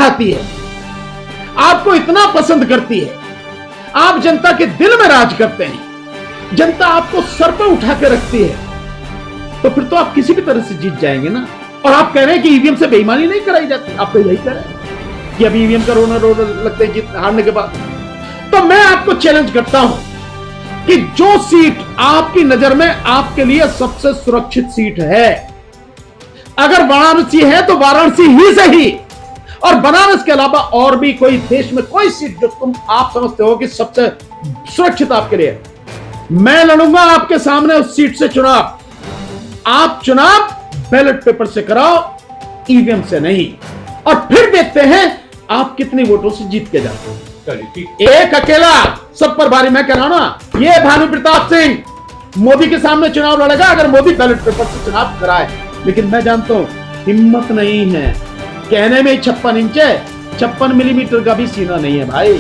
चाहती है, आपको इतना पसंद करती है, आप जनता के दिल में राज करते हैं, जनता आपको सर पर उठा के रखती है, तो फिर तो आप किसी भी तरह से जीत जाएंगे ना। और आप कह रहे हैं कि ईवीएम से बेईमानी नहीं कराई जाती, आप तो यही कह रहे हैं कि अभी ईवीएम का रोना लगता है जीत हारने के बाद। तो मैं आपको चैलेंज करता हूं कि जो सीट आपकी नजर में आपके लिए सबसे सुरक्षित सीट है, अगर वाराणसी है तो वाराणसी ही सही, और बनारस के अलावा और भी कोई देश में कोई सीट जो तुम आप समझते हो कि सबसे सुरक्षित आपके लिए, मैं लड़ूंगा आपके सामने उस सीट से चुनाव। आप चुनाव बैलेट पेपर से कराओ, ईवीएम से नहीं, और फिर देखते हैं आप कितने वोटों से जीत के जाते हैं। एक अकेला सब पर भारी, मैं कह रहा हूं ना, ये भानु प्रताप सिंह मोदी के सामने चुनाव लड़ेगा अगर मोदी बैलेट पेपर से चुनाव कराए। लेकिन मैं जानता हूं हिम्मत नहीं है, कहने में 56 इंच है, 56 मिलीमीटर का भी सीना नहीं है भाई।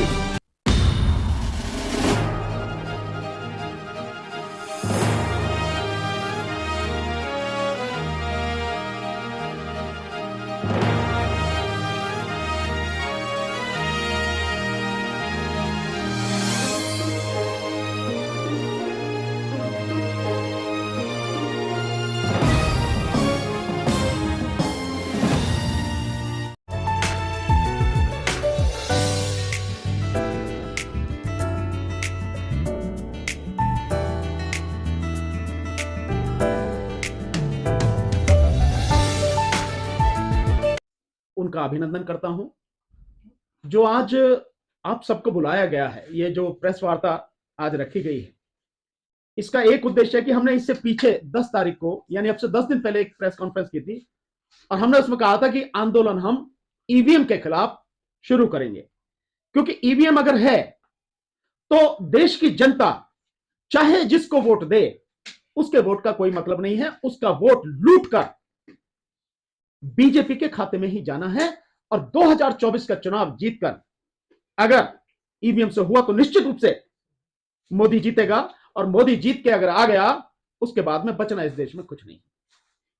उनका अभिनंदन करता हूं जो आज आप सबको बुलाया गया है। ये जो प्रेस वार्ता आज रखी गई है, इसका एक उद्देश्य है कि हमने इससे पीछे 10 तारीख को, यानी अब से 10 दिन पहले एक प्रेस कॉन्फ्रेंस की थी, और हमने उसमें कहा था कि आंदोलन हम ईवीएम के खिलाफ शुरू करेंगे। क्योंकि ईवीएम अगर है तो देश की जनता चाहे जिसको वोट दे, उसके वोट का कोई मतलब नहीं है, उसका वोट लूट कर बीजेपी के खाते में ही जाना है। और 2024 का चुनाव जीतकर अगर ईवीएम से हुआ तो निश्चित रूप से मोदी जीतेगा, और मोदी जीत के अगर आ गया, उसके बाद में बचना इस देश में कुछ नहीं।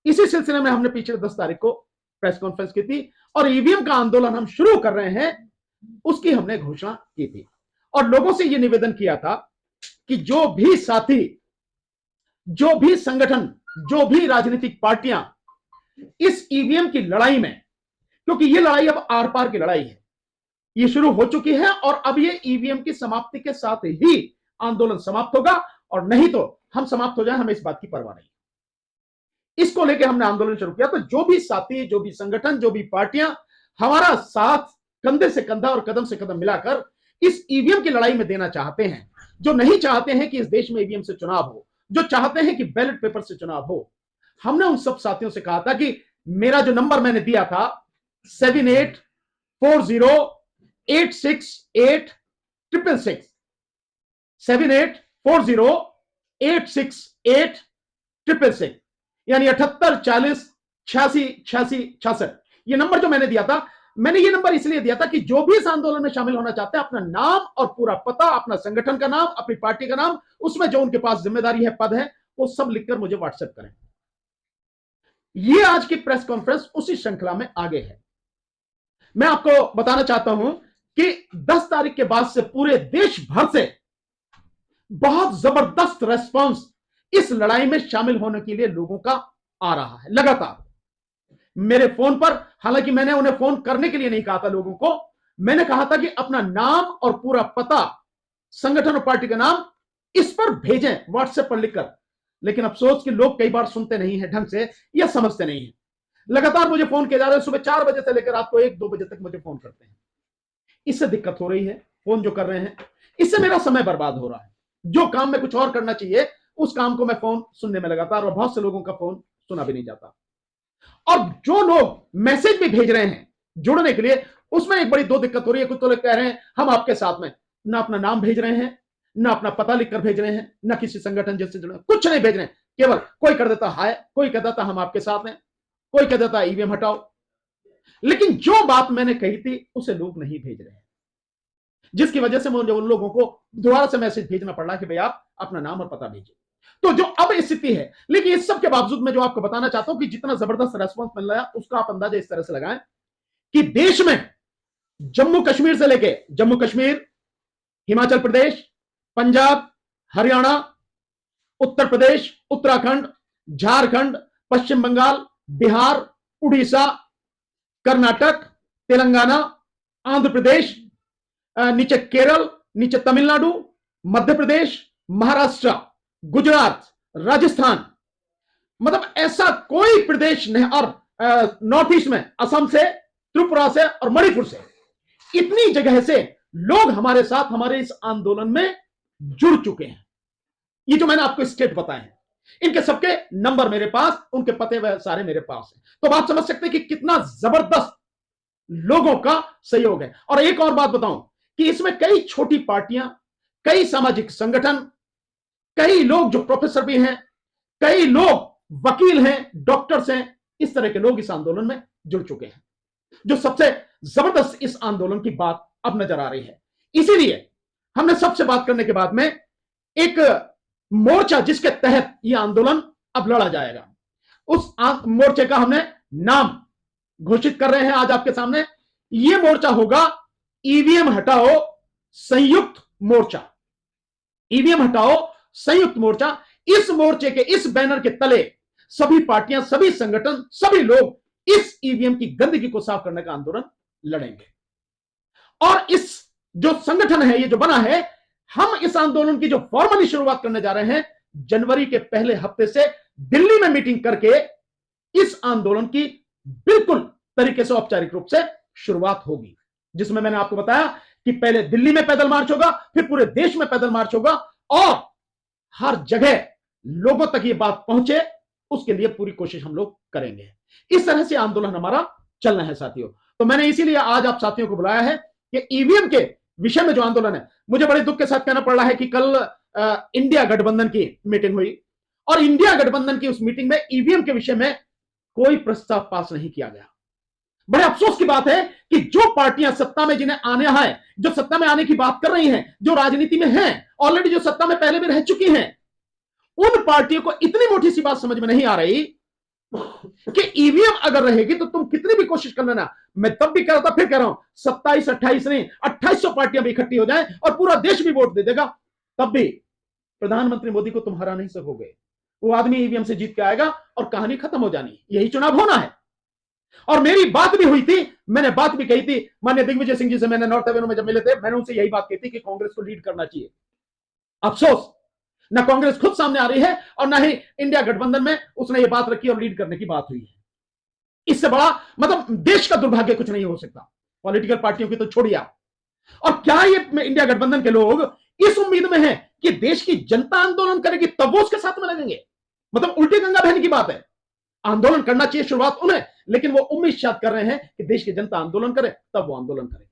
इसी सिलसिले में हमने पिछले 10 तारीख को प्रेस कॉन्फ्रेंस की थी, और ईवीएम का आंदोलन हम शुरू कर रहे हैं, उसकी हमने घोषणा की थी, और लोगों से यह निवेदन किया था कि जो भी साथी, जो भी संगठन, जो भी राजनीतिक पार्टियां इस ईवीएम की लड़ाई में, क्योंकि यह लड़ाई अब आर पार की लड़ाई है, यह शुरू हो चुकी है, और अब यह ईवीएम की समाप्ति के साथ ही आंदोलन समाप्त होगा, और नहीं तो हम समाप्त हो जाए, हमें इस बात की परवाह नहीं। इसको लेकर हमने आंदोलन शुरू किया। तो जो भी साथी, जो भी संगठन, जो भी पार्टियां हमारा साथ कंधे से कंधा और कदम से कदम मिलाकर इस ईवीएम की लड़ाई में देना चाहते हैं, जो नहीं चाहते हैं कि इस देश में ईवीएम से चुनाव हो, जो चाहते हैं कि बैलेट पेपर से चुनाव हो, हमने उन सब साथियों से कहा था कि मेरा जो नंबर मैंने दिया था 78408686 78408686 यानी 7840868666, ये नंबर जो मैंने दिया था, मैंने ये नंबर इसलिए दिया था कि जो भी इस आंदोलन में शामिल होना चाहते हैं, अपना नाम और पूरा पता, अपना संगठन का नाम, अपनी पार्टी का नाम, उसमें जो उनके पास जिम्मेदारी है, पद है, वो सब लिखकर मुझे व्हाट्सएप करें। ये आज की प्रेस कॉन्फ्रेंस उसी श्रृंखला में आगे है। मैं आपको बताना चाहता हूं कि 10 तारीख के बाद से पूरे देश भर से बहुत जबरदस्त रेस्पॉन्स इस लड़ाई में शामिल होने के लिए लोगों का आ रहा है लगातार। मेरे फोन पर, हालांकि मैंने उन्हें फोन करने के लिए नहीं कहा था लोगों को, मैंने कहा था कि अपना नाम और पूरा पता, संगठन और पार्टी का नाम इस पर भेजें व्हाट्सएप पर लिखकर। लेकिन अफसोस कि लोग कई बार सुनते नहीं है ढंग से या समझते नहीं है। लगातार मुझे फोन किए जा रहे हैं, सुबह 4 बजे से लेकर रात को 1-2 बजे तक मुझे फोन करते हैं। इससे दिक्कत हो रही है, फोन जो कर रहे हैं, इससे मेरा समय बर्बाद हो रहा है। जो काम में कुछ और करना चाहिए, उस काम को मैं फोन सुनने में लगातार, और बहुत से लोगों का फोन सुना भी नहीं जाता। और जो लोग मैसेज भी भेज रहे हैं जुड़ने के लिए, उसमें एक बड़ी 2 दिक्कत हो रही है। कुछ तो लोग कह रहे हैं हम आपके साथ में, ना अपना नाम भेज रहे हैं, ना अपना पता लिखकर भेज रहे हैं, ना किसी संगठन जैसे जुड़े, कुछ नहीं भेज रहे हैं। केवल कोई कर देता हाय, कोई कह देता हम आपके साथ हैं, कोई कह देता ईवीएम हटाओ। लेकिन जो बात मैंने कही थी उसे लोग नहीं भेज रहे हैं, जिसकी वजह से मुझे उन लोगों को दोबारा से मैसेज भेजना पड़ रहा है कि भाई आप अपना नाम और पता भेजिए। तो जो अब स्थिति है, लेकिन इस सब के बावजूद मैं जो आपको बताना चाहता हूं कि जितना जबरदस्त रेस्पॉन्स मिल रहा है, उसका आप अंदाजा इस तरह से लगाएं कि देश में जम्मू कश्मीर से लेके जम्मू कश्मीर, हिमाचल प्रदेश, पंजाब, हरियाणा, उत्तर प्रदेश, उत्तराखंड, झारखंड, पश्चिम बंगाल, बिहार, उड़ीसा, कर्नाटक, तेलंगाना, आंध्र प्रदेश, नीचे केरल, नीचे तमिलनाडु, मध्य प्रदेश, महाराष्ट्र, गुजरात, राजस्थान, मतलब ऐसा कोई प्रदेश नहीं। और नॉर्थ ईस्ट में असम से, त्रिपुरा से और मणिपुर से, इतनी जगह से लोग हमारे साथ हमारे इस आंदोलन में जुड़ चुके हैं। ये जो मैंने आपको स्टेट बताए हैं, इनके सबके नंबर मेरे पास, उनके पते वह सारे मेरे पास हैं। तो आप समझ सकते हैं कि कितना जबरदस्त लोगों का सहयोग है। और एक और बात बताऊं कि इसमें कई छोटी पार्टियां, कई सामाजिक संगठन, कई लोग जो प्रोफेसर भी हैं, कई लोग वकील हैं, डॉक्टर्स हैं, इस तरह के लोग इस आंदोलन में जुड़ चुके हैं। जो सबसे जबरदस्त इस आंदोलन की बात अब नजर आ रही है। इसीलिए हमने सबसे बात करने के बाद में एक मोर्चा जिसके तहत यह आंदोलन अब लड़ा जाएगा, उस मोर्चे का हमने नाम घोषित कर रहे हैं आज आपके सामने। यह मोर्चा होगा ईवीएम हटाओ संयुक्त मोर्चा। ईवीएम हटाओ संयुक्त मोर्चा। इस मोर्चे के, इस बैनर के तले सभी पार्टियां, सभी संगठन, सभी लोग इस ईवीएम की गंदगी को साफ करने का आंदोलन लड़ेंगे। और इस जो संगठन है, ये जो बना है, हम इस आंदोलन की जो फॉर्मली शुरुआत करने जा रहे हैं, जनवरी के पहले हफ्ते से दिल्ली में मीटिंग करके इस आंदोलन की बिल्कुल तरीके से औपचारिक रूप से शुरुआत होगी, जिसमें मैंने आपको बताया कि पहले दिल्ली में पैदल मार्च होगा, फिर पूरे देश में पैदल मार्च होगा और हर जगह लोगों तक ये बात पहुंचे, उसके लिए पूरी कोशिश हम लोग करेंगे। इस तरह से आंदोलन हमारा चलना है साथियों। तो मैंने इसीलिए आज आप साथियों को बुलाया है कि ईवीएम के विषय में जो आंदोलन है, मुझे बड़े दुख के साथ कहना पड़ रहा है कि कल इंडिया गठबंधन की मीटिंग हुई और इंडिया गठबंधन की उस मीटिंग में ईवीएम के विषय में कोई प्रस्ताव पास नहीं किया गया। बड़े अफसोस की बात है कि जो पार्टियां सत्ता में जिन्हें आने है, जो सत्ता में आने की बात कर रही हैं, जो राजनीति में हैं, ऑलरेडी जो सत्ता में पहले भी रह चुकी हैं, उन पार्टियों को इतनी मोटी सी बात समझ में नहीं आ रही कि ईवीएम अगर रहेगी तो तुम कितनी भी कोशिश कर लेना, मैं तब भी कह रहा था, फिर कह रहा हूं, 27, 28 नहीं 2800 पार्टियां भी इकट्ठी हो जाएं और पूरा देश भी वोट दे देगा, तब भी प्रधानमंत्री मोदी को तुम हरा नहीं सकोगे। वो आदमी ईवीएम से जीत के आएगा और कहानी खत्म हो जानी, यही चुनाव होना है। और मेरी बात भी हुई थी, मैंने बात भी कही थी माननीय दिग्विजय सिंह जी से, मैंने नॉर्थ एवेन्यू में जब मिले थे, मैंने उनसे यही बात कही थी कि कांग्रेस को लीड करना चाहिए। अफसोस, ना कांग्रेस खुद सामने आ रही है और ना ही इंडिया गठबंधन में उसने ये बात रखी और लीड करने की बात हुई है। इससे बड़ा मतलब देश का दुर्भाग्य कुछ नहीं हो सकता, पॉलिटिकल पार्टियों की तो छोड़िए आप। और क्या ये इंडिया गठबंधन के लोग इस उम्मीद में हैं कि देश की जनता आंदोलन करेगी तब वो उसके साथ में लगेंगे? मतलब उल्टी गंगा बहने की बात है। आंदोलन करना चाहिए शुरुआत उन्हें, लेकिन वो उम्मीद शायद कर रहे हैं कि देश की जनता आंदोलन करे तब वो आंदोलन करे।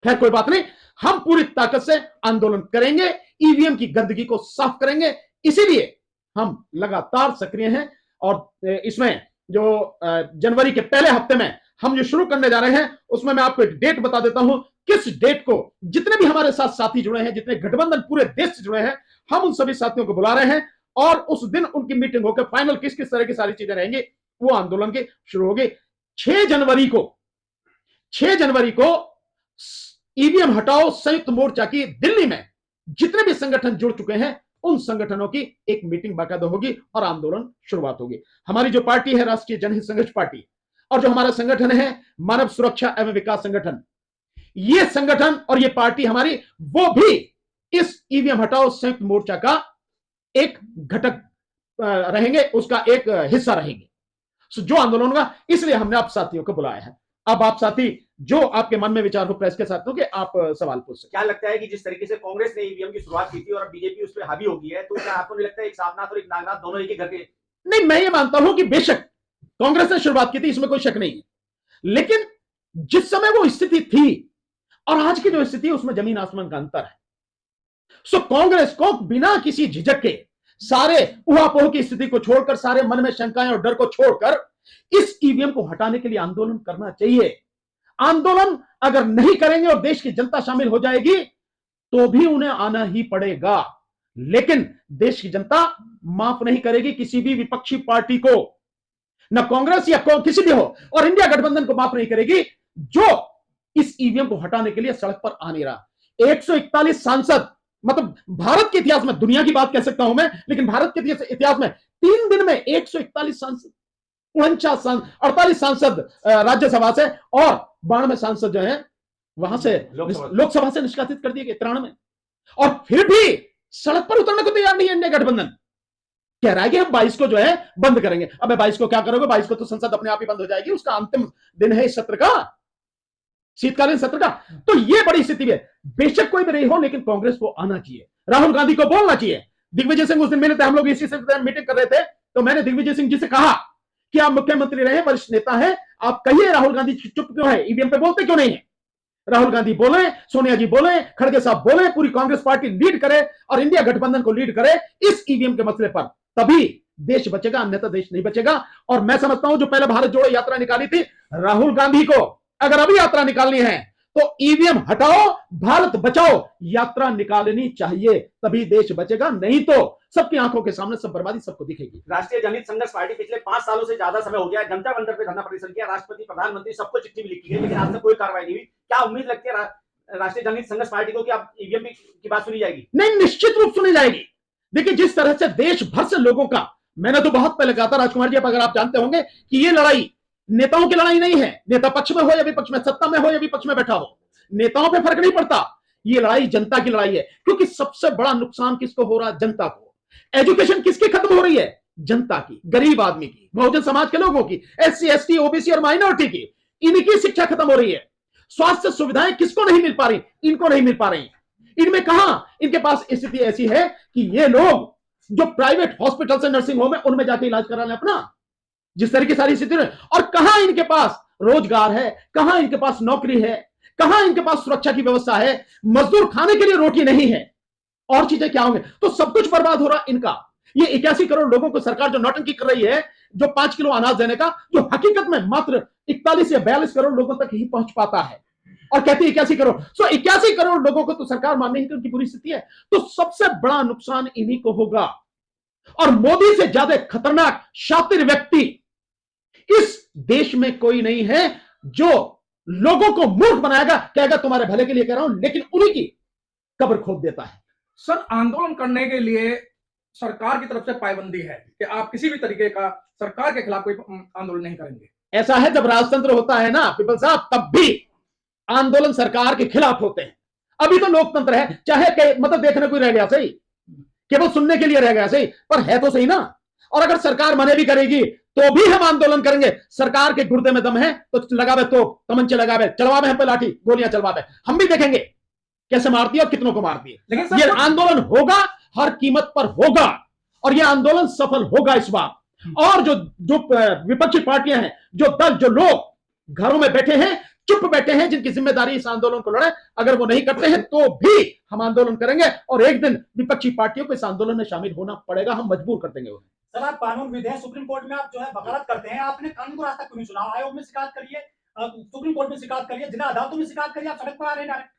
खैर कोई बात नहीं, हम पूरी ताकत से आंदोलन करेंगे, ईवीएम की गंदगी को साफ करेंगे। इसीलिए हम लगातार सक्रिय हैं और इसमें जो जनवरी के पहले हफ्ते में हम जो शुरू करने जा रहे हैं, उसमें मैं आपको एक डेट बता देता हूं। किस डेट को जितने भी हमारे साथ साथी जुड़े हैं, जितने गठबंधन पूरे देश से जुड़े हैं, हम उन सभी साथियों को बुला रहे हैं और उस दिन उनकी मीटिंग होकर फाइनल किस किस तरह की सारी चीजें रहेंगी वो आंदोलन की शुरू होगी। 6 जनवरी को ईवीएम हटाओ संयुक्त मोर्चा की दिल्ली में जितने भी संगठन जुड़ चुके हैं, उन संगठनों की एक मीटिंग बाकायदा होगी और आंदोलन शुरुआत होगी। हमारी जो पार्टी है राष्ट्रीय जनहित संघर्ष पार्टी, और जो हमारा संगठन है मानव सुरक्षा एवं विकास संगठन, ये संगठन और ये पार्टी हमारी, वो भी इस ईवीएम हटाओ संयुक्त मोर्चा का एक घटक रहेंगे, उसका एक हिस्सा रहेंगे जो आंदोलन होगा। इसलिए हमने आप साथियों को बुलाया है। अब आप साथी जो आपके मन में विचार हो प्रेस के साथियों के, आप सवाल पूछ सकते। क्या लगता है कि जिस तरीके से कांग्रेस ने ईवीएम की शुरुआत की थी और बीजेपी उस पर हावी हो गई है, तो क्या आपको नहीं लगता है एक सामनाथ और एक नागनाथ दोनों एक ही घर के? नहीं, मैं ये मानता हूं कि बेशक कांग्रेस ने शुरुआत की थी, इसमें कोई शक नहीं है, लेकिन जिस समय वो स्थिति थी और आज की जो स्थिति है उसमें जमीन आसमान का अंतर है। सो कांग्रेस को बिना किसी झिझक के, सारे उहापोह की स्थिति को छोड़कर, सारे मन में शंकाएं और डर को छोड़कर इस ईवीएम को हटाने के लिए आंदोलन करना चाहिए। आंदोलन अगर नहीं करेंगे और देश की जनता शामिल हो जाएगी तो भी उन्हें आना ही पड़ेगा, लेकिन देश की जनता माफ नहीं करेगी किसी भी विपक्षी पार्टी को, न कांग्रेस या किसी भी हो, और इंडिया गठबंधन को माफ नहीं करेगी जो इस इस ईवीएम को हटाने के लिए सड़क पर आ नहीं रहा। 141 सांसद, मतलब भारत के इतिहास में, दुनिया की बात कह सकता हूं मैं, लेकिन भारत के इतिहास में 3 दिन में 141 सांसद, 48 सांसद राज्यसभा से और 92 सांसद जो है वहां से लोकसभा से निष्कासित कर दिए गए 93। और फिर भी सड़क पर उतरने को तैयार नहीं है इंडिया गठबंधन। कह रहा है कि हम 22 को जो है बंद करेंगे। अबे 22 को क्या करोगे? 22 को तो संसद अपने आप ही बंद हो जाएगी, उसका अंतिम दिन है इस सत्र का, शीतकालीन सत्र का। तो ये बड़ी स्थिति है। बेशक कोई भी नहीं हो, लेकिन कांग्रेस को आना चाहिए, राहुल गांधी को बोलना चाहिए। दिग्विजय सिंह उस दिन मिले थे, हम लोग इसी से मीटिंग कर रहे थे, तो मैंने दिग्विजय सिंह जी से कहा कि आप मुख्यमंत्री रहे, वरिष्ठ नेता है, आप कहिए राहुल गांधी चुप क्यों है, ईवीएम पे बोलते क्यों नहीं है? राहुल गांधी बोले, सोनिया जी बोले, खड़गे साहब बोले, पूरी कांग्रेस पार्टी लीड करे और इंडिया गठबंधन को लीड करे इस ईवीएम के मसले पर, तभी देश बचेगा, अन्यथा देश नहीं बचेगा। और मैं समझता हूं जो पहले भारत जोड़ो यात्रा निकाली थी, राहुल गांधी को अगर अभी यात्रा निकालनी है तो ईवीएम हटाओ, भारत बचाओ यात्रा निकालनी चाहिए, तभी देश बचेगा, नहीं तो सबकी आंखों के सामने सब बर्बादी सबको दिखेगी। राष्ट्रीय जनहित संघर्ष पार्टी पिछले 5 सालों से ज्यादा समय हो गया जनता मंदिर पे धरना प्रदर्शन किया, राष्ट्रपति, प्रधानमंत्री सबको चिट्ठी भी लिखी गई, लेकिन आज तक कोई कार्रवाई नहीं हुई। क्या उम्मीद लगती है राष्ट्रीय जनहित संघर्ष पार्टी को कि अब ईवीएम की बात सुनी जाएगी? नहीं, निश्चित रूप सुनी जाएगी। देखिए जिस तरह से देश भर से लोगों का, मैंने तो बहुत पहले कहा था राजकुमार जी, अगर आप जानते होंगे कि ये लड़ाई नेताओं की लड़ाई नहीं है, नेता पक्ष में हो या विपक्ष में, सत्ता में हो या विपक्ष में बैठा हो, नेताओं पे फर्क नहीं पड़ता, ये लड़ाई जनता की लड़ाई है। क्योंकि सबसे बड़ा नुकसान किसको हो रहा है? जनता को। एजुकेशन किसकी खत्म हो रही है? जनता की, गरीब आदमी की, बहुजन समाज के लोगों की, SC ST OBC और माइनॉरिटी की, इनकी शिक्षा खत्म हो रही है। स्वास्थ्य सुविधाएं किसको नहीं मिल पा रही? इनको नहीं मिल पा रही। इनमें कहां इनके पास स्थिति ऐसी है कि ये लोग जो प्राइवेट हॉस्पिटल से नर्सिंग होम है उनमें जाके इलाज करा लें अपना, जिस तरह की सारी स्थिति है। और कहां इनके पास रोजगार है, कहां इनके पास नौकरी है, कहां इनके पास सुरक्षा की व्यवस्था है, मजदूर खाने के लिए रोटी नहीं है, और चीजें क्या होंगे? तो सब कुछ बर्बाद हो रहा इनका। ये 81 करोड़ लोगों को सरकार जो नौटंकी कर रही है, जो 5 किलो अनाज देने का, जो हकीकत में मात्र 41 या 42 करोड़ लोगों तक ही पहुंच पाता है, और कहती है 81 करोड़। सो 81 करोड़ लोगों को तो सरकार मानने की उनकी पूरी स्थिति है। तो सबसे बड़ा नुकसान इन्हीं को होगा। और मोदी से ज्यादा खतरनाक शातिर व्यक्ति इस देश में कोई नहीं है, जो लोगों को मूर्ख बनाएगा, कहेगा तुम्हारे भले के लिए कह रहा हूं, लेकिन उन्हीं की कब्र खोद देता है। सर, आंदोलन करने के लिए सरकार की तरफ से पाबंदी है कि आप किसी भी तरीके का सरकार के खिलाफ कोई आंदोलन नहीं करेंगे। ऐसा है, जब राजतंत्र होता है ना पीपल साहब, तब भी आंदोलन सरकार के खिलाफ होते हैं। अभी तो लोकतंत्र है, चाहे मतलब देखने को रह गया सही, केवल सुनने के लिए रह गया सही, पर है तो सही ना। और अगर सरकार मने भी करेगी तो भी हम आंदोलन करेंगे। सरकार के गुर्दे में दम है तो लगावे, तो तमंचे लगावे, चलवावे हम पे लाठी, गोलियां चलवावे, हम भी देखेंगे कैसे मारती है और कितनों को मारती है। लेकिन ये आंदोलन होगा, हर कीमत पर होगा, और यह आंदोलन सफल होगा इस बार। और जो विपक्षी पार्टियां हैं, जो दल, जो लोग घरों में बैठे हैं, चुप बैठे हैं, जिनकी जिम्मेदारी इस आंदोलन को लड़े, अगर वो नहीं करते हैं तो भी हम आंदोलन करेंगे, और एक दिन विपक्षी पार्टियों को इस आंदोलन में शामिल होना पड़ेगा, हम मजबूर कर देंगे उन्हें। सर, आप कानूनविद हैं, सुप्रीम कोर्ट में आप जो है वकालत करते हैं, आपने कानून को आज तक क्यों नहीं सुना? आयोग में शिकायत करिए, सुप्रीम कोर्ट में शिकायत करिए, जिला अदालतों में शिकायत करिए, आप सड़क पर आ रहे हैं डायरेक्ट।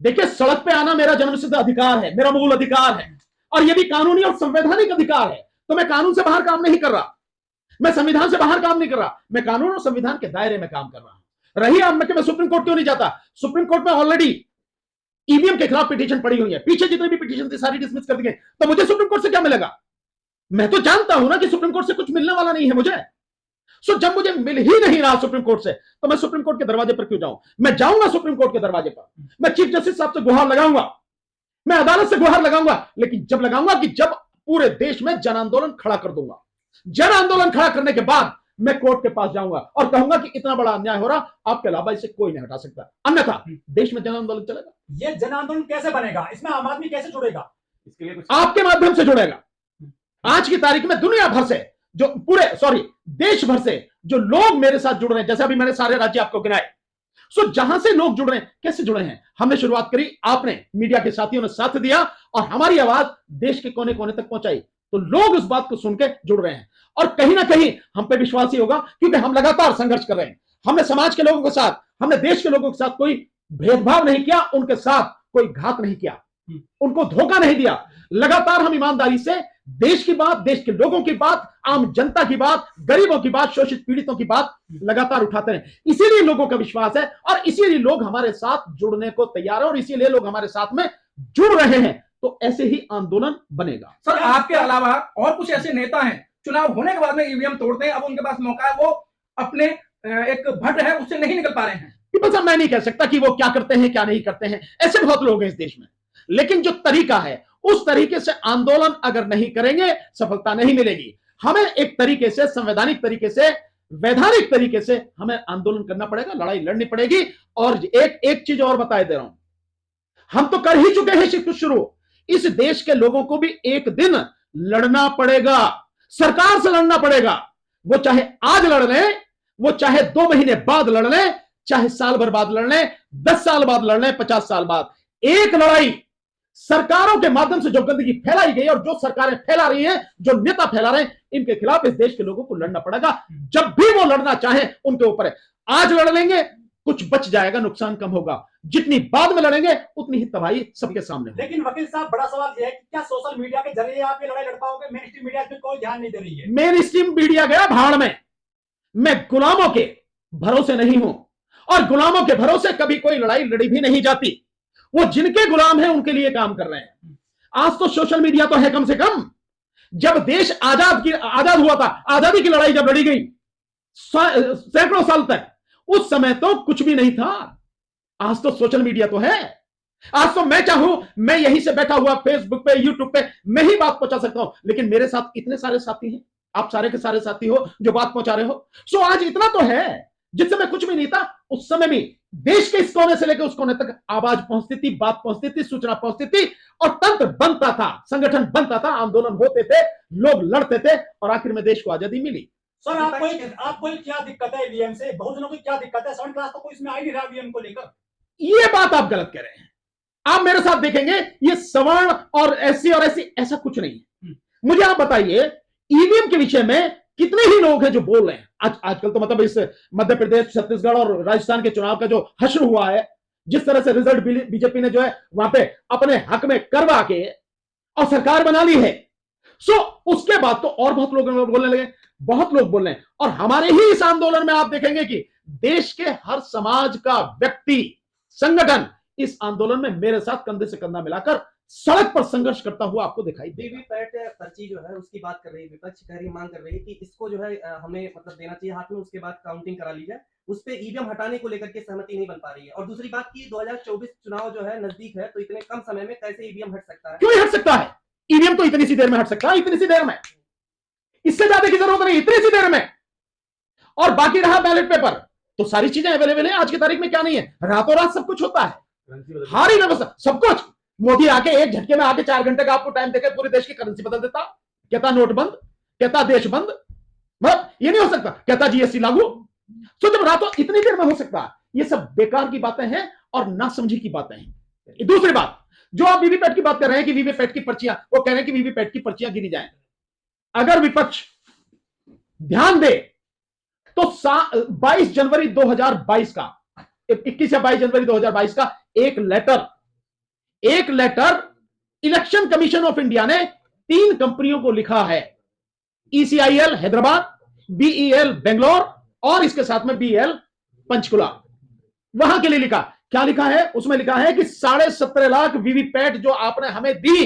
देखिए, सड़क पे आना मेरा जन्मसिद्ध अधिकार है, मेरा मूल अधिकार है, और यह भी कानूनी और संवैधानिक अधिकार है। तो मैं कानून से बाहर काम नहीं कर रहा, मैं संविधान से बाहर काम नहीं कर रहा, मैं कानून और संविधान के दायरे में काम कर रहा हूं। रही अब मैं सुप्रीम कोर्ट क्यों नहीं जाता? सुप्रीम कोर्ट में ऑलरेडी ईवीएम के खिलाफ पिटीशन पड़ी हुई है, पीछे जितनी भी पिटीशन थी सारी डिसमिस कर दी गई, तो मुझे सुप्रीम कोर्ट से क्या मिलेगा? मैं तो जानता हूं ना कि सुप्रीम कोर्ट से कुछ मिलने वाला नहीं है मुझे। सो जब मुझे मिल ही नहीं रहा सुप्रीम कोर्ट से, तो मैं सुप्रीम कोर्ट के दरवाजे पर क्यों जाऊं? मैं जाऊंगा सुप्रीम कोर्ट के दरवाजे पर, मैं चीफ जस्टिस साहब से गुहार लगाऊंगा, मैं अदालत से गुहार लगाऊंगा, लेकिन जब लगाऊंगा कि जब पूरे देश में जन आंदोलन खड़ा कर दूंगा। जन आंदोलन खड़ा करने के बाद मैं कोर्ट के पास जाऊंगा और कहूंगा कि इतना बड़ा अन्याय हो रहा, आपके अलावा इसे कोई नहीं हटा सकता, अन्यथा देश में जन आंदोलन चलेगा। ये जन आंदोलन कैसे बनेगा? इसमें आम आदमी कैसे जुड़ेगा? इसके लिए कुछ आपके माध्यम से जुड़ेगा। आज की तारीख में दुनिया भर से जो देश भर से जो लोग मेरे साथ जुड़ रहे हैं, जैसे अभी मैंने सारे राज्य आपको गिनाए, सो जहां से लोग जुड़ रहे हैं, कैसे जुड़े हैं? हमने शुरुआत करी, आपने मीडिया के साथियों ने साथ दिया और हमारी आवाज देश के कोने कोने तक पहुंचाई, तो लोग उस बात को सुन के जुड़ रहे हैं। और कहीं ना कहीं हम पे विश्वास ही होगा, क्योंकि हम लगातार संघर्ष कर रहे हैं। हमने समाज के लोगों के साथ, हमने देश के लोगों के साथ कोई भेदभाव नहीं किया, उनके साथ कोई घात नहीं किया, उनको धोखा नहीं दिया। लगातार हम ईमानदारी से देश की बात, देश के लोगों की बात, आम जनता की बात, गरीबों की बात, शोषित पीड़ितों की बात लगातार उठाते रहे। इसीलिए लोगों का विश्वास है और इसीलिए लोग हमारे साथ जुड़ने को तैयार है और इसीलिए लोग हमारे साथ में जुड़ रहे हैं। तो ऐसे ही आंदोलन बनेगा। सर, आपके अलावा और कुछ ऐसे नेता हैं चुनाव होने के बाद में ईवीएम तोड़ते हैं, अब उनके पास मौका है, वो अपने एक भट्ट है उससे नहीं निकल पा रहे हैं। बस मैं नहीं कह सकता कि वो क्या करते हैं क्या नहीं करते हैं, ऐसे बहुत लोग हैं इस देश में, लेकिन जो तरीका है उस तरीके से आंदोलन अगर नहीं करेंगे सफलता नहीं मिलेगी। हमें एक तरीके से, संवैधानिक तरीके से, वैधानिक तरीके से हमें आंदोलन करना पड़ेगा, लड़ाई लड़नी पड़ेगी। और एक चीज और बता दे रहा हूं, हम तो कर ही चुके हैं कुछ शुरू, इस देश के लोगों को भी एक दिन लड़ना पड़ेगा, सरकार से लड़ना पड़ेगा। वो चाहे आज लड़ लें, वो चाहे 2 महीने बाद लड़ लें, चाहे साल भर बाद लड़ लें, 10 साल बाद लड़ लें, 50 साल बाद। एक लड़ाई सरकारों के माध्यम से जो गंदगी फैलाई गई और जो सरकारें फैला रही हैं, जो नेता फैला रहे हैं, इनके खिलाफ इस देश के लोगों को लड़ना पड़ेगा। जब भी वो लड़ना चाहें उनके ऊपर है। आज लड़ लेंगे कुछ बच जाएगा, नुकसान कम होगा, जितनी बाद में लड़ेंगे उतनी ही तबाही सबके सामने होगी। लेकिन वकील साहब, बड़ा सवाल यह है कि क्या सोशल मीडिया के जरिए आप ये लड़ाई लड़ पाओगे? मेन स्ट्रीम मीडिया पे कोई ध्यान नहीं दे रही है। मेन स्ट्रीम मीडिया गया भाड़ में। मैं गुलामों के भरोसे नहीं हूं और गुलामों के भरोसे कभी कोई लड़ाई लड़ी भी नहीं जाती। वो जिनके गुलाम हैं उनके लिए काम कर रहे हैं। आज तो सोशल मीडिया तो है कम से कम। जब देश आजाद हुआ था, आजादी की लड़ाई जब लड़ी गई सैकड़ों साल तक, उस समय तो कुछ भी नहीं था। आज तो सोशल मीडिया तो है। आज तो मैं चाहूं, मैं यहीं से बैठा हुआ फेसबुक पे, यूट्यूब पे मैं ही बात पहुंचा सकता हूं, लेकिन मेरे साथ इतने सारे साथी हैं, आप सारे के सारे साथी हो जो बात पहुंचा रहे हो। सो आज इतना तो है। जिस समय कुछ भी नहीं था उस समय भी देश के इस कोने से लेकर उस कोने तक आवाज पहुंचती थी, बात पहुंचती थी, सूचना पहुंचती थी और तंत्र बनता था, संगठन बनता था, आंदोलन होते थे, लोग लड़ते थे और आखिर में देश को आजादी मिली। सर, आपको क्या दिक्कत है ईवीएम से? बहुजनों की क्या दिक्कत है? 7 क्लास तो कोई इसमें आई नहीं रहा ईवीएम को लेकर। ये बात आप गलत कह रहे हैं। आप मेरे साथ देखेंगे, ये सवर्ण और एससी और एससी ऐसा कुछ नहीं है। मुझे आप बताइए ईवीएम के विषय में कितने ही लोग हैं जो बोल रहे हैं। आजकल तो मतलब इस मध्य प्रदेश, छत्तीसगढ़ और राजस्थान के चुनाव का जो हश्र हुआ है, जिस तरह से रिजल्ट बीजेपी ने जो है वहां पे अपने हक में करवा के और सरकार बना ली है, सो उसके बाद तो और बहुत लोग बोलने लगे, बहुत लोग बोल रहे हैं। और हमारे ही इस आंदोलन में आप देखेंगे कि देश के हर समाज का व्यक्ति, संगठन इस आंदोलन में मेरे साथ कंधे से कंधा मिलाकर सड़क पर संघर्ष करता हुआ आपको दिखाई देगा। वीवीपैट पर्ची जो है उसकी बात कर रही है विपक्ष, कह रही मांग कर रही है कि इसको जो है हमें मतलब देना चाहिए हाथ में, उसके बाद काउंटिंग करा ली जाए। उस पे ईवीएम हटाने को लेकर के सहमति नहीं बन पा रही है। और दूसरी बात की 2024 चुनाव जो है नजदीक है, तो इतने कम समय में कैसे ईवीएम हट सकता है? क्यों नहीं हट सकता है? ईवीएम तो इतनी सी देर में हट सकता है, इतनी सी देर में, इससे ज्यादा की जरूरत नहीं, इतनी सी देर में। और बाकी रहा बैलेट पेपर, तो सारी चीजें अवेलेबल है। आज की तारीख में क्या नहीं है, रातों रात सब कुछ होता है, हारी व्यवस्था सब कुछ। मोदी आके एक झटके में आके 4 घंटे का आपको टाइम देकर पूरे देश की करेंसी बदल देता, कहता नोट बंद, कहता देश बंद, मतलब ये नहीं हो सकता, कहता जीएसटी लागू। तो जब रातों इतनी देर में हो सकता, ये सब बेकार की बातें हैं और नासमझी की बातें हैं। दूसरी बात, जो आप वीवीपैट की बात कर रहे हैं कि वीवीपैट की पर्चियां, वो कह रहे हैं कि वीवीपैट की पर्चियां गिनी जाए। अगर विपक्ष ध्यान दे तो 22 जनवरी 2022 का, 21 या 22 जनवरी 2022 का एक letter election commission of India ने 3 कंपनियों को लिखा है, ECIL हैदराबाद, BEL बेंगलोर और इसके साथ में BEL पंचकुला, वहां के लिए लिखा। क्या लिखा है उसमें? लिखा है कि 17.5 लाख वीवीपैट जो आपने हमें दी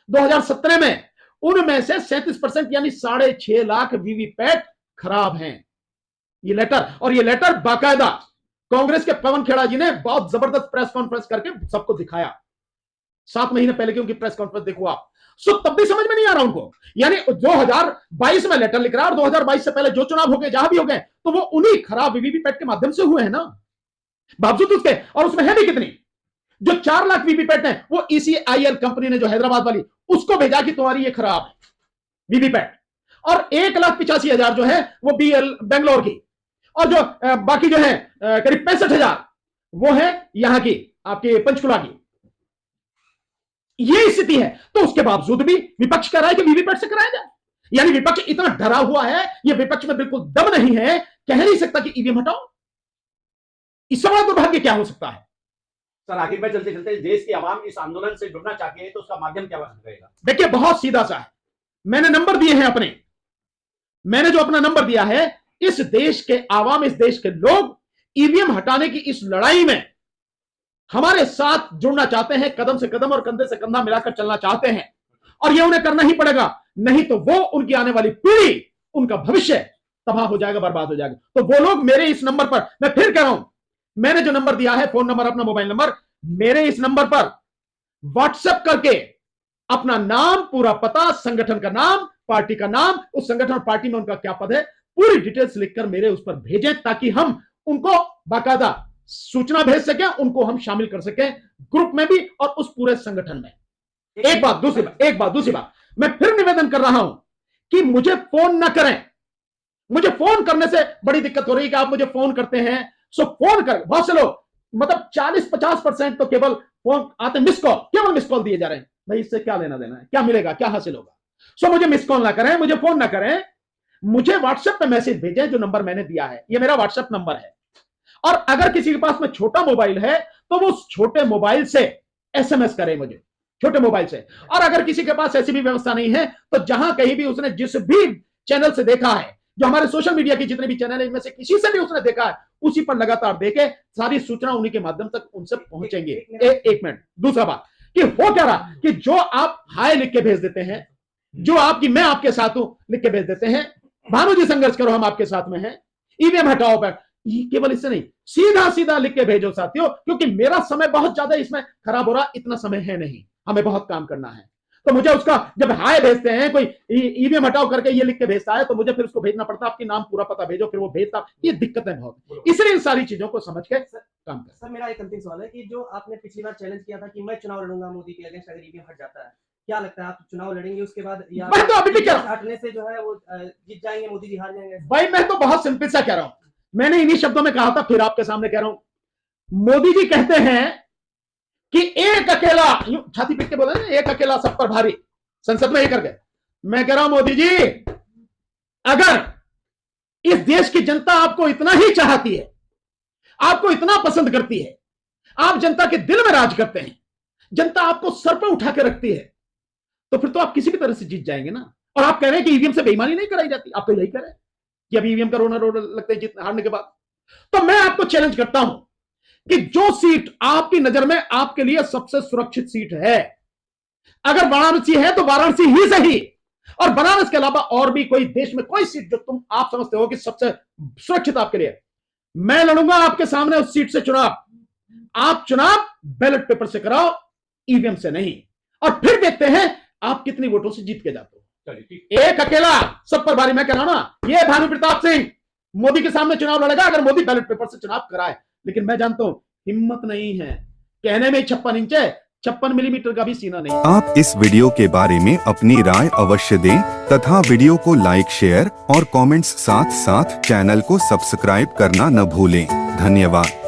2017 में, उनमें से 37% यानी 6.5 लाख वीवीपैट खराब हैं। ये लेटर, और ये लेटर बाकायदा कांग्रेस के पवन खेड़ा जी ने बहुत जबरदस्त प्रेस कॉन्फ्रेंस करके सबको दिखाया। 7 महीने पहले की उनकी प्रेस कॉन्फ्रेंस देखो आप। सो तब भी समझ में नहीं आ रहा उनको, यानी 2022 में लेटर लिख रहा है और 2022 से पहले जो चुनाव हो गए, जहां भी हो गए, तो वो उन्हीं खराब वीवीपैट के माध्यम से हुए हैं ना, बावजूद उसके। और उसमें है भी कितनी, जो 4 लाख वीवीपैट है वो ECIL कंपनी ने जो हैदराबाद वाली, उसको भेजा कि तुम्हारी ये खराब है वीवीपैट, और 1,85,000 जो है वो BEL बेंगलोर की, और जो बाकी जो है करीब 65,000 वो है यहां की आपके पंचकुला की। ये स्थिति है, तो उसके बावजूद भी विपक्ष कह रहा है कि वीवीपैट से कराया जाए। यानी विपक्ष इतना डरा हुआ है, ये विपक्ष में बिल्कुल दम नहीं है, कह नहीं सकता कि ईवीएम हटाओ। इससे बड़ा दुर्भाग्य क्या हो सकता है? सर आखिर में चलते चलते देश की आवाम इस आंदोलन से जुड़ना चाहती है, तो उसका माध्यम क्या रहेगा? देखिए बहुत सीधा सा है, मैंने नंबर दिए हैं अपने, मैंने जो अपना नंबर दिया है, इस देश के आवाम, इस देश के लोग ईवीएम हटाने की इस लड़ाई में हमारे साथ जुड़ना चाहते हैं, कदम से कदम और कंधे से कंधा मिलाकर चलना चाहते हैं, और यह उन्हें करना ही पड़ेगा, नहीं तो वो, उनकी आने वाली पीढ़ी, उनका भविष्य तबाह हो जाएगा, बर्बाद हो जाएगा। तो वो लोग मेरे इस नंबर पर, मैं फिर कह रहा हूं, मैंने जो नंबर दिया है, फोन नंबर, अपना मोबाइल नंबर, मेरे इस नंबर पर व्हाट्सएप करके अपना नाम, पूरा पता, संगठन का नाम, पार्टी का नाम, उस संगठन और पार्टी में उनका क्या पद है, पूरी डिटेल्स लिखकर मेरे उस पर भेजें, ताकि हम उनको बाकायदा सूचना भेज सकें, उनको हम शामिल कर सकें ग्रुप में भी और उस पूरे संगठन में। एक बात, दूसरी बात, मैं फिर निवेदन कर रहा हूं कि मुझे फोन ना करें। मुझे फोन करने से बड़ी दिक्कत हो रही है कि आप मुझे फोन करते हैं, सो फोन कर, बहुत से लोग, मतलब 40-50% तो केवल फोन आते, मिस कॉल, केवल मिस कॉल दिए जा रहे हैं। भाई इससे क्या लेना देना है, क्या मिलेगा, क्या हासिल होगा? सो मुझे मिस कॉल ना करें, मुझे फोन ना करें, मुझे व्हाट्सएप पे मैसेज भेजें, जो नंबर मैंने दिया है, ये मेरा व्हाट्सएप नंबर है। और अगर किसी के पास में छोटा मोबाइल है तो वो उस छोटे मोबाइल से एसएमएस करे मुझे, छोटे मोबाइल से। और अगर किसी के पास ऐसी भी व्यवस्था नहीं है तो जहां कहीं भी उसने जिस भी चैनल से देखा है, जो हमारे सोशल मीडिया के जितने भी चैनल है, इनमें से किसी से भी उसने देखा है, उसी पर लगातार देखे, सारी सूचना उन्हीं के माध्यम तक उनसे पहुंचेंगे। एक मिनट, दूसरा बात कि हो क्या रहा कि जो आप हाय लिख के भेज देते हैं, जो आपकी मैं आपके साथ हूं लिख के भेज देते हैं, भानु जी संघर्ष करो हम आपके साथ में हैं, ईवीएम हटाओ पर, केवल इससे नहीं, सीधा सीधा लिख के भेजो साथियों, क्योंकि मेरा समय बहुत ज्यादा इसमें खराब हो रहा, इतना समय है नहीं, हमें बहुत काम करना है। तो मुझे उसका, जब हाय भेजते हैं, कोई ईवीएम हटाओ करके ये लिख के भेजता है, तो मुझे फिर उसको भेजना पड़ता है, आपकी नाम पूरा पता भेजो, फिर वो भेजता, ये दिक्कतें बहुत, इसलिए इन सारी चीजों को समझ के काम करें। सर मेरा एक अंतिम सवाल है कि जो आपने पिछली बार चैलेंज किया था कि मैं चुनाव लड़ूंगा मोदी के अगेंस्ट अगर ईवीएम हट जाता है, क्या लगता है आप चुनाव लड़ेंगे उसके बाद, या मैं तो अभी भी कह रहा हूं, हटने से जो है वो जीत जाएंगे, मोदी जी हार जाएंगे? भाई मैं तो बहुत सिंपल सा कह रहा हूं, मैंने इन्हीं शब्दों में कहा था, फिर आपके सामने कह रहा हूं, मोदी जी कहते हैं कि एक अकेला, यूं छाती पीट के बोले ना, एक अकेला सब पर भारी, संसद में ही करके। मैं कह रहा हूं मोदी जी, अगर इस देश की जनता आपको इतना ही चाहती है, आपको इतना पसंद करती है, आप जनता के दिल में राज करते हैं, जनता आपको सर पर उठा के रखती है, तो फिर तो आप किसी भी तरह से जीत जाएंगे ना। और आप कह रहे हैं कि ईवीएम से बेईमानी नहीं कराई जाती, आप तो यही कह रहे हैं कि अब ईवीएम का रोना लगता है जीत हारने के बाद। तो मैं आपको चैलेंज करता हूं कि जो सीट आपकी नजर में आपके लिए सबसे सुरक्षित सीट है, अगर वाराणसी है तो वाराणसी ही सही, और बनारस के अलावा और भी कोई देश में कोई सीट जो तुम आप समझते हो कि सबसे सुरक्षित आपके लिए, मैं लड़ूंगा आपके सामने उस सीट से चुनाव। आप चुनाव बैलेट पेपर से कराओ, ईवीएम से नहीं, और फिर देखते हैं आप कितनी वोटों से जीत के जाते हो। एक अकेला सब पर भारी, मैं कह रहा हूं ना, ये भानु प्रताप सिंह मोदी के सामने चुनाव लड़ेगा अगर मोदी बैलेट पेपर से चुनाव कराए। लेकिन मैं जानता हूं हिम्मत नहीं है, कहने में 56 इंच है, 56 मिलीमीटर का भी सीना नहीं। आप इस वीडियो के बारे में अपनी राय अवश्य दें तथा वीडियो को लाइक, शेयर और कमेंट्स साथ साथ चैनल को सब्सक्राइब करना न भूलें। धन्यवाद।